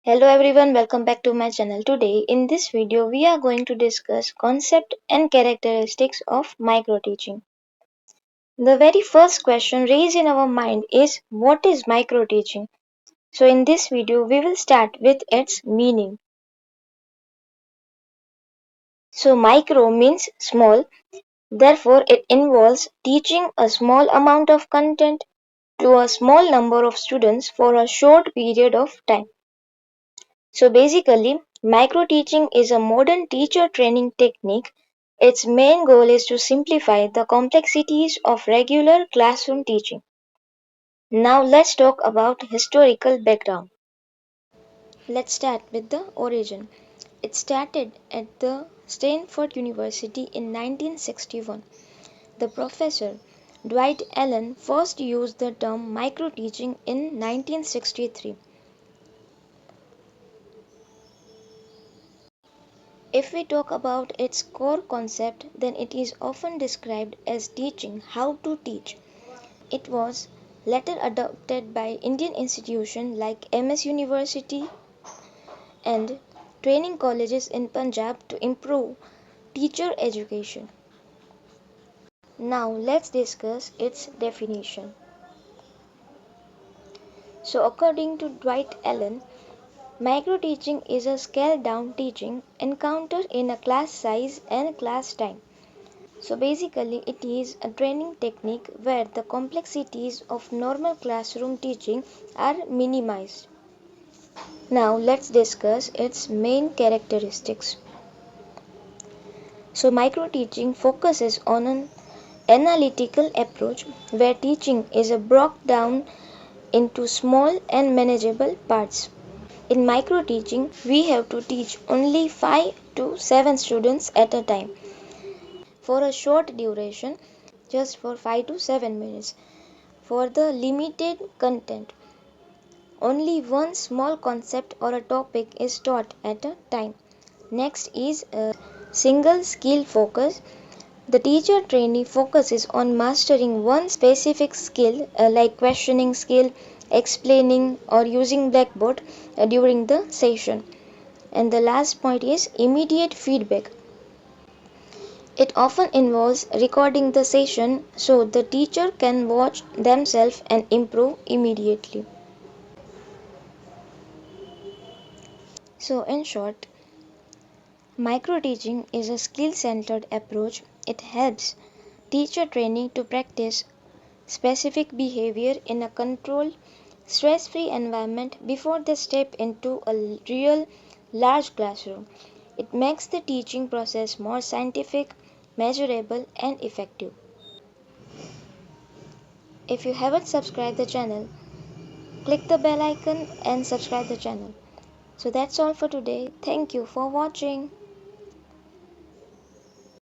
Hello everyone, welcome back to my channel. Today in this video we are going to discuss concept and characteristics of microteaching. The very first question raised in our mind is what is microteaching? So in this video we will start with its meaning. So micro means small, therefore it involves teaching a small amount of content to a small number of students for a short period of time. So basically, micro-teaching is a modern teacher training technique. Its main goal is to simplify the complexities of regular classroom teaching. Now let's talk about historical background. Let's start with the origin. It started at the Stanford University in 1961. The professor Dwight Allen first used the term micro-teaching in 1963. If we talk about its core concept, then it is often described as teaching how to teach. It was later adopted by Indian institutions like MS University and training colleges in Punjab to improve teacher education. Now let's discuss its definition. So according to Dwight Allen, micro-teaching is a scaled-down teaching encountered in a class size and class time. So basically it is a training technique where the complexities of normal classroom teaching are minimized. Now let's discuss its main characteristics. So micro teaching focuses on an analytical approach where teaching is broken down into small and manageable parts. In micro teaching, we have to teach only 5 to 7 students at a time for a short duration, just for 5 to 7 minutes. For the limited content, only one small concept or a topic is taught at a time. Next is a single skill focus. The teacher trainee focuses on mastering one specific skill like questioning skill, explaining or using blackboard during the session. And the last point is immediate feedback. It often involves recording the session so the teacher can watch themselves and improve immediately. So, in short, micro-teaching is a skill-centered approach. It helps teacher trainee to practice specific behavior in a controlled, stress-free environment before they step into a real large classroom. It makes the teaching process more scientific, measurable, and effective. If you haven't subscribed the channel, click the bell icon and subscribe the channel. So that's all for today. Thank you for watching.